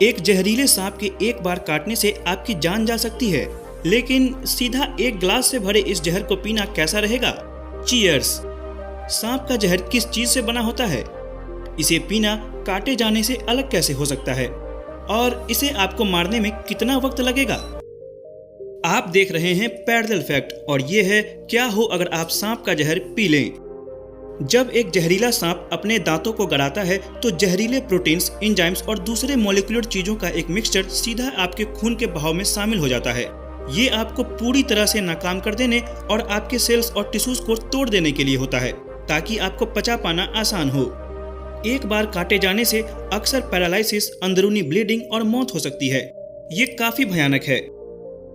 एक जहरीले सांप के एक बार काटने से आपकी जान जा सकती है, लेकिन सीधा एक ग्लास से भरे इस जहर को पीना कैसा रहेगा? चीयर्स। सांप का जहर किस चीज से बना होता है? इसे पीना काटे जाने से अलग कैसे हो सकता है? और इसे आपको मारने में कितना वक्त लगेगा? आप देख रहे हैं पैरेलल फैक्ट और ये है क्या हो अगर आप सांप का जहर पी लें। जब एक जहरीला सांप अपने दांतों को गड़ाता है तो जहरीले प्रोटीन्स, एंजाइम्स और दूसरे मॉलिक्यूलर चीजों का एक मिक्सचर सीधा आपके खून के बहाव में शामिल हो जाता है। ये आपको पूरी तरह से नाकाम कर देने और आपके सेल्स और टिश्यूज को तोड़ देने के लिए होता है, ताकि आपको पचा पाना आसान हो। एक बार काटे जाने से अक्सर पैरालिसिस, अंदरूनी ब्लीडिंग और मौत हो सकती है। ये काफी भयानक है।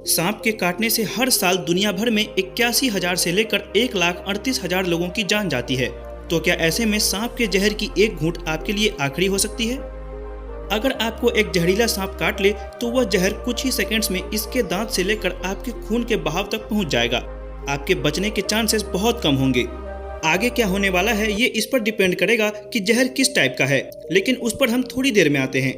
सांप के काटने से हर साल दुनिया भर में 81,000 से लेकर 1,38,000 लोगों की जान जाती है। तो क्या ऐसे में सांप के जहर की एक घूंट आपके लिए आखिरी हो सकती है? अगर आपको एक जहरीला सांप काट ले तो वह जहर कुछ ही सेकंड्स में इसके दांत से लेकर आपके खून के बहाव तक पहुंच जाएगा। आपके बचने के चांसेस बहुत कम होंगे। आगे क्या होने वाला है ये इस पर डिपेंड करेगा कि जहर किस टाइप का है, लेकिन उस पर हम थोड़ी देर में आते हैं।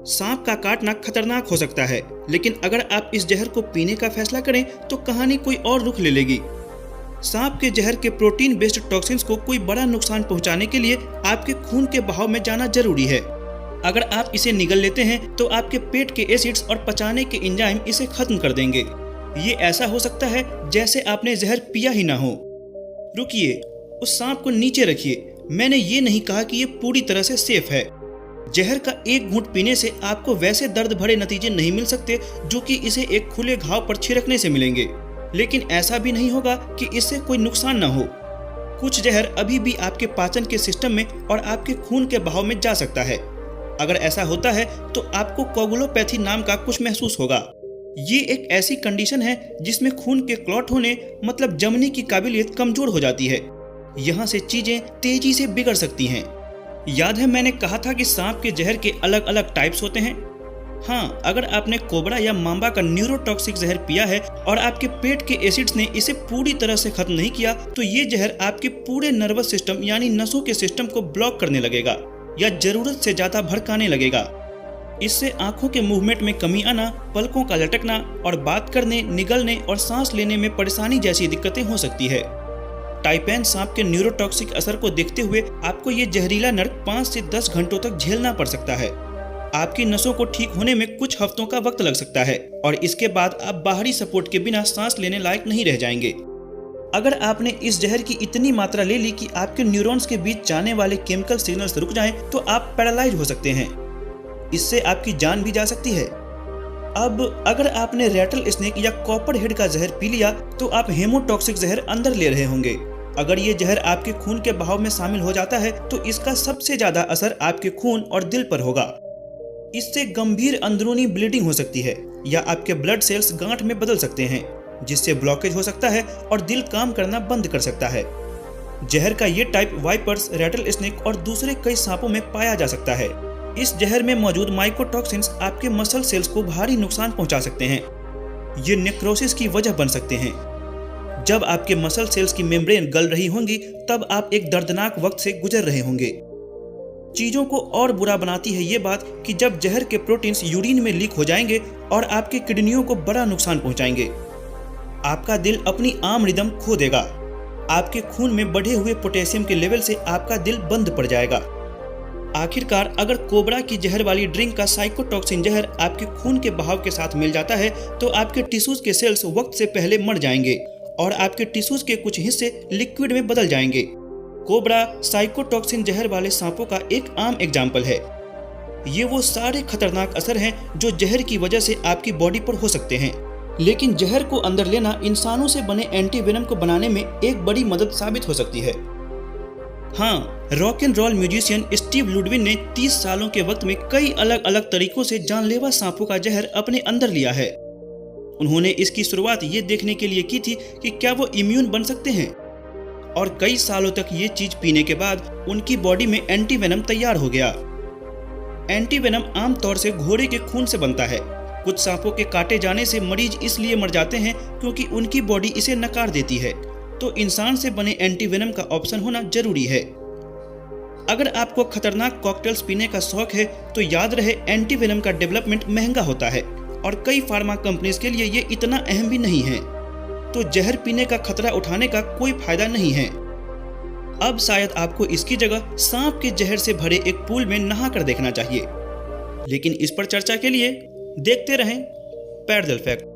सांप का काटना खतरनाक हो सकता है, लेकिन अगर आप इस जहर को पीने का फैसला करें तो कहानी कोई और रुख ले लेगी। सांप के जहर के प्रोटीन बेस्ड टॉक्सिन्स को कोई बड़ा नुकसान पहुंचाने के लिए आपके खून के बहाव में जाना जरूरी है। अगर आप इसे निगल लेते हैं तो आपके पेट के एसिड्स और पचाने के एंजाइम इसे खत्म कर देंगे। ये ऐसा हो सकता है जैसे आपने जहर पिया ही ना हो। रुकिए, उस सांप को नीचे रखिए। मैंने ये नहीं कहा कि ये पूरी तरह से सेफ है। जहर का एक घूंट पीने से आपको वैसे दर्द भरे नतीजे नहीं मिल सकते जो कि इसे एक खुले घाव पर छिड़कने से मिलेंगे, लेकिन ऐसा भी नहीं होगा कि इससे कोई नुकसान न हो। कुछ जहर अभी भी आपके पाचन के सिस्टम में और आपके खून के बहाव में जा सकता है। अगर ऐसा होता है तो आपको कोगुलोपैथी नाम का कुछ महसूस होगा। ये एक ऐसी कंडीशन है जिसमें खून के क्लॉट होने मतलब जमने की काबिलियत कमजोर हो जाती है। यहाँ से चीजें तेजी से बिगड़ सकती हैं। याद है मैंने कहा था कि सांप के जहर के अलग अलग टाइप्स होते हैं। हाँ, अगर आपने कोबरा या मांबा का न्यूरोटॉक्सिक जहर पिया है और आपके पेट के एसिड्स ने इसे पूरी तरह से खत्म नहीं किया तो ये जहर आपके पूरे नर्वस सिस्टम यानी नसों के सिस्टम को ब्लॉक करने लगेगा या जरूरत से ज्यादा भड़काने लगेगा। इससे आंखों के मूवमेंट में कमी आना, पलकों का लटकना और बात करने, निगलने और सांस लेने में परेशानी जैसी दिक्कतें हो सकती है। टाइपैन सांप के न्यूरोटॉक्सिक असर को देखते हुए आपको ये जहरीला नर्क 5 से 10 घंटों तक झेलना पड़ सकता है। आपकी नसों को ठीक होने में कुछ हफ्तों का वक्त लग सकता है और इसके बाद आप बाहरी सपोर्ट के बिना सांस लेने लायक नहीं रह जाएंगे। अगर आपने इस जहर की इतनी मात्रा ले ली कि आपके न्यूरॉन्स के बीच जाने वाले केमिकल सिग्नल्स रुक जाएं, तो आप पैरालाइज हो सकते हैं। इससे आपकी जान भी जा सकती है। अब अगर आपने रैटल स्नेक या कॉपर हेड का जहर पी लिया तो आप हेमोटॉक्सिक जहर अंदर ले रहे होंगे। अगर ये जहर आपके खून के बहाव में शामिल हो जाता है तो इसका सबसे ज्यादा असर आपके खून और दिल पर होगा। इससे गंभीर अंदरूनी ब्लीडिंग हो सकती है या आपके ब्लड सेल्स गांठ में बदल सकते हैं, जिससे ब्लॉकेज हो सकता है और दिल काम करना बंद कर सकता है। जहर का ये टाइप वाइपर्स, रैटल स्नेक और दूसरे कई सांपों में पाया जा सकता है। इस जहर में मौजूद माइकोटॉक्सिन्स आपके मसल सेल्स को भारी नुकसान पहुंचा सकते हैं। ये नेक्रोसिस की वजह बन सकते हैं। जब आपके मसल सेल्स की मेम्ब्रेन गल रही होंगी तब आप एक दर्दनाक वक्त से गुजर रहे होंगे। चीजों को और बुरा बनाती है ये बात कि जब जहर के प्रोटीन्स यूरिन में लीक हो जाएंगे और आपके किडनियों को बड़ा नुकसान पहुंचाएंगे। आपका दिल अपनी आम रिदम खो देगा। आपके खून में बढ़े हुए पोटेशियम के लेवल से आपका दिल बंद पड़ जाएगा। आखिरकार अगर कोबरा की जहर वाली ड्रिंक का साइकोटॉक्सिन जहर आपके खून के बहाव के साथ मिल जाता है तो आपके टिश्यूज के सेल्स वक्त से पहले मर जाएंगे और आपके टिश्यूज के कुछ हिस्से लिक्विड में बदल जाएंगे। कोबरा साइकोटॉक्सिन जहर वाले सांपों का एक आम एग्जाम्पल है। ये वो सारे खतरनाक असर हैं जो जहर की वजह से आपकी बॉडी पर हो सकते हैं, लेकिन जहर को अंदर लेना इंसानों से बने एंटीवेनम को बनाने में एक बड़ी मदद साबित हो सकती है। हाँ, rock and roll musician Steve Ludwin ने 30 सालों के वक्त में कई अलग अलग तरीकों से जानलेवा सांपों का जहर अपने अंदर लिया है। उन्होंने इसकी शुरुआत ये देखने के लिए की थी कि क्या वो इम्यून बन सकते हैं, और कई सालों तक ये चीज पीने के बाद उनकी बॉडी में एंटीवेनम तैयार हो गया। एंटीवेनम आमतौर से घोड़े के खून से बनता है। कुछ सांपों के काटे जाने से मरीज इसलिए मर जाते हैं क्योंकि उनकी बॉडी इसे नकार देती है, तो इंसान से बने एंटीवेनम का ऑप्शन होना जरूरी है। अगर आपको खतरनाक कॉकटेल्स पीने का शौक है तो याद रहे एंटीवेनम का डेवलपमेंट महंगा होता है और कई फार्मा कंपनीज के लिए ये इतना अहम भी नहीं है, तो जहर पीने का खतरा उठाने का कोई फायदा नहीं है। अब शायद आपको इसकी जगह सांप के जहर से भरे एक पूल में नहा कर देखना चाहिए। लेकिन इस पर चर्चा के लिए देखते रहें पैरेलल फैक्ट।